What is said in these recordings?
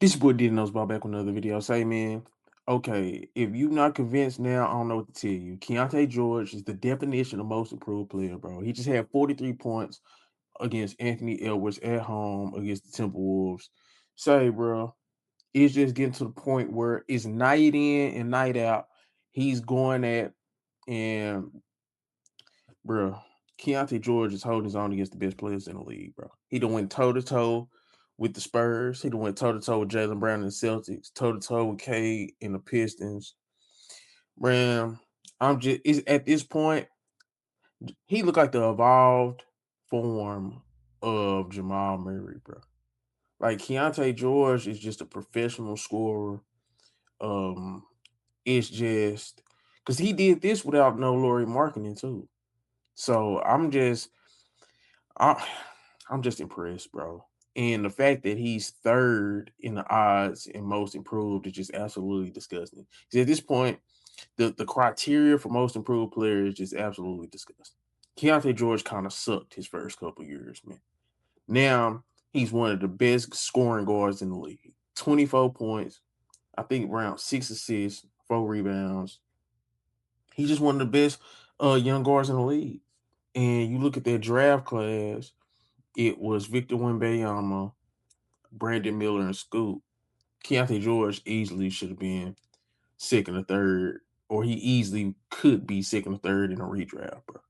This boy didn't know about back with another video. Say, man, okay, if you not convinced now, I don't know what to tell you. Keontae George is the definition of most improved player, bro. He just had 43 points against Anthony Edwards at home against the Timberwolves. Say, bro, it's just getting to the point where it's night in and night out. He's going at and bro, Keontae George is holding his own against the best players in the league, bro. He done went toe to toe with the Spurs. He done went toe to toe with Jalen Brown and the Celtics, toe to toe with K and the Pistons. Man, I'm just it's, at this point, he looked like the evolved form of Jamal Murray, bro. Like Keontae George is just a professional scorer. Um, it's just because he did this without no Laurie marketing too. So I, I'm just impressed, bro. And the fact that he's third in the odds and most improved is just absolutely disgusting. Because at this point, the criteria for most improved player is just absolutely disgusting. Keontae George kind of sucked his first couple years, man. Now he's one of the best scoring guards in the league. 24 points, I think around 6 assists, 4 rebounds. He's just one of the best young guards in the league. And you look at that draft class, it was Victor Wembanyama, Brandon Miller, and Scoot. Keontae George easily should have been second or third, or he easily could be second or third in a redraft, bro.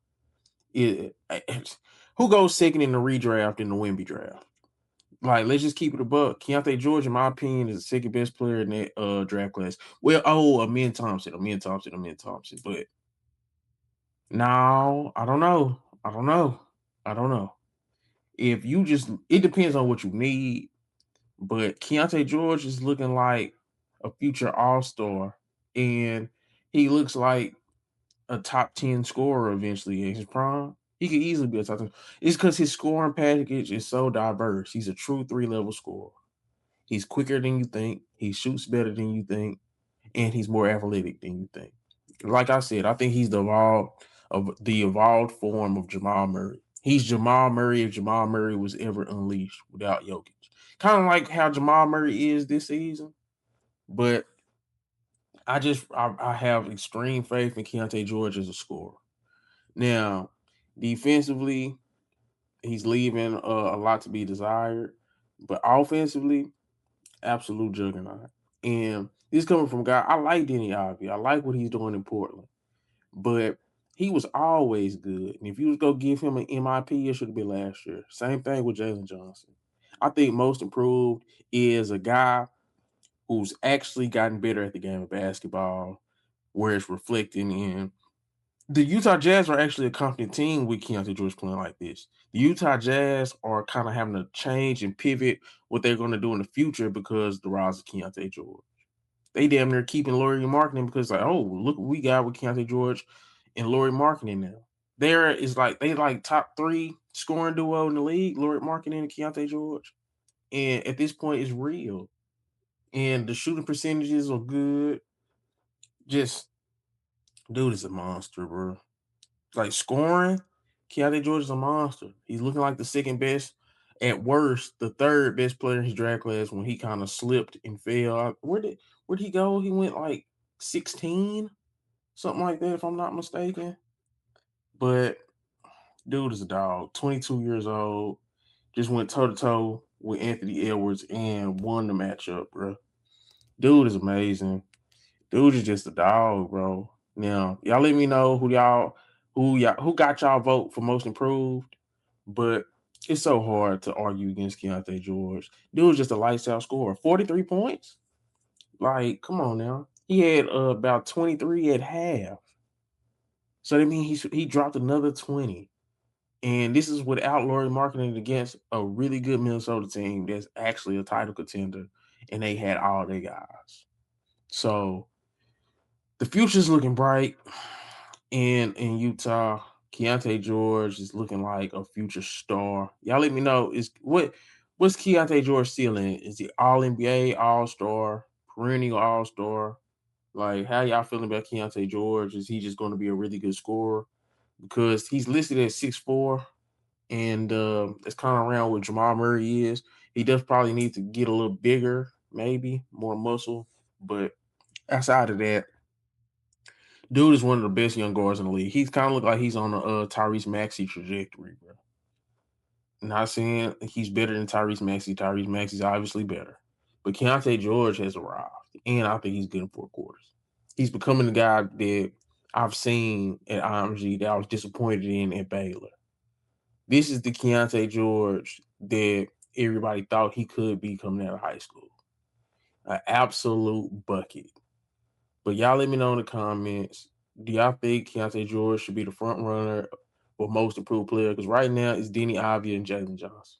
Who goes second in the redraft in the Wemby draft? Like, let's just keep it a buck. Keontae George, in my opinion, is the second best player in that draft class. Well, Amen Thompson. But no, I don't know. I don't know. If you just, it depends on what you need. But Keontae George is looking like a future All Star, and he looks like a top 10 scorer eventually in his prime. He could easily be a top 10. It's because his scoring package is so diverse. He's a true three-level scorer. He's quicker than you think. He shoots better than you think, and he's more athletic than you think. Like I said, I think he's the evolved form of Jamal Murray. He's Jamal Murray if Jamal Murray was ever unleashed without Jokic. Kind of like how Jamal Murray is this season, but I have extreme faith in Keontae George as a scorer. Now, defensively, he's leaving a lot to be desired, but offensively, absolute juggernaut. And this coming from a guy I like Denny Ivy. I like what he's doing in Portland, but he was always good. And if you was go give him an MIP, it should have been last year. Same thing with Jalen Johnson. I think most improved is a guy who's actually gotten better at the game of basketball, where it's reflecting in the Utah Jazz are actually a confident team with Keontae George playing like this. The Utah Jazz are kind of having to change and pivot what they're going to do in the future because of the rise of Keontae George. They damn near keeping Laurie marketing because like, oh, look what we got with Keontae George and Laurie marketing now. There is like they like top three scoring duo in the league, Laurie marketing and Keontae George. And at this point, it's real. And the shooting percentages are good. Just dude is a monster, bro. Like scoring, Keontae George is a monster. He's looking like the second best, at worst, the third best player in his draft class when he kind of slipped and fell. Where did he go? He went like 16, something like that, if I'm not mistaken. But dude is a dog. 22 years old, just went toe to toe with Anthony Edwards and won the matchup, bro. Dude is amazing. Dude is just a dog, bro. Now, y'all let me know who got y'all vote for most improved. But it's so hard to argue against Keontae George. Dude's just a lights out scorer. 43 points? Like, come on now. He had about 23 at half. So that means he dropped another 20. And this is without Laurie marketing against a really good Minnesota team that's actually a title contender. And they had all their guys. So the future's looking bright. And in Utah, Keontae George is looking like a future star. Y'all let me know what's Keontae George ceiling? Is he all NBA, all star, perennial all star? Like, how y'all feeling about Keontae George? Is he just going to be a really good scorer? Because he's listed at 6'4", and that's kind of around what Jamal Murray is. He does probably need to get a little bigger, maybe more muscle. But outside of that, dude is one of the best young guards in the league. He's kind of look like he's on a Tyrese Maxey trajectory, bro. Not saying he's better than Tyrese Maxey. Tyrese Maxey's obviously better. But Keontae George has arrived, and I think he's good in 4 quarters. He's becoming the guy that I've seen at IMG that I was disappointed in at Baylor. This is the Keontae George that everybody thought he could be coming out of high school. An absolute bucket. But y'all let me know in the comments, do y'all think Keontae George should be the front runner for most improved player? Because right now it's Deni Avdija and Jalen Johnson.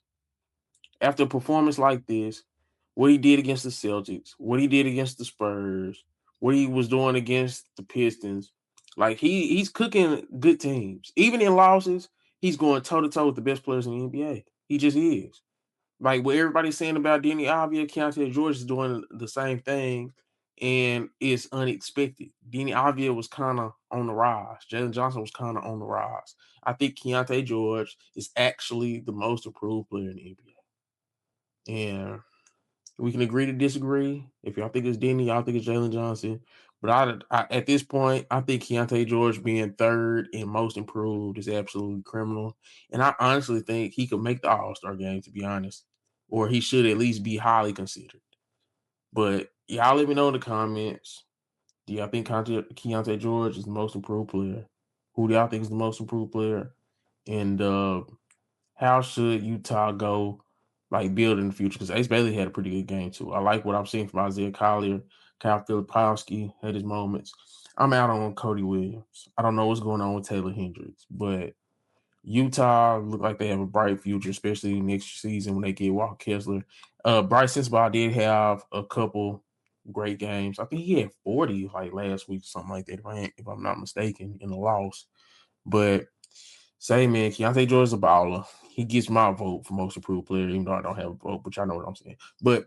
After a performance like this, what he did against the Celtics, what he did against the Spurs, what he was doing against the Pistons, like he's cooking good teams. Even in losses, he's going toe-to-toe with the best players in the NBA. He just is. Like what everybody's saying about Deni Avdija, Keontae George is doing the same thing, and it's unexpected. Deni Avdija was kind of on the rise. Jalen Johnson was kind of on the rise. I think Keontae George is actually the most improved player in the NBA. And we can agree to disagree. If y'all think it's Deni, y'all think it's Jalen Johnson. But I at this point, I think Keontae George being third and most improved is absolutely criminal. And I honestly think he could make the All-Star game, to be honest. Or he should at least be highly considered. But y'all let me know in the comments. Do y'all think Keontae George is the most improved player? Who do y'all think is the most improved player? And how should Utah go build in the future? Because Ace Bailey had a pretty good game too. I like what I'm seeing from Isaiah Collier. Kyle Filipowski had his moments. I'm out on Cody Williams. I don't know what's going on with Taylor Hendricks, but Utah look like they have a bright future, especially next season when they get Walker Kessler. Bryce Sensabaugh did have a couple great games. I think he had 40 last week, something like that, if I'm not mistaken, in the loss. But say, man, Keontae George is a baller. He gets my vote for most improved player, even though I don't have a vote, but y'all know what I'm saying. But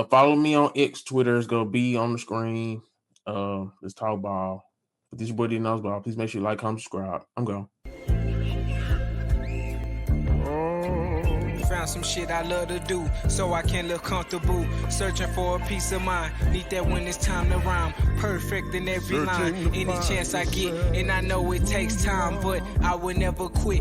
follow me on X, Twitter. It's going to be on the screen. Let's talk ball. If this is your boy D Knows Ball, please make sure you like, comment, subscribe. I'm gone. Found some shit I love to do, so I can live comfortable. Searching for a peace of mind, need that when it's time to rhyme. Perfect in every line, any chance I get, and I know it takes time, but I will never quit.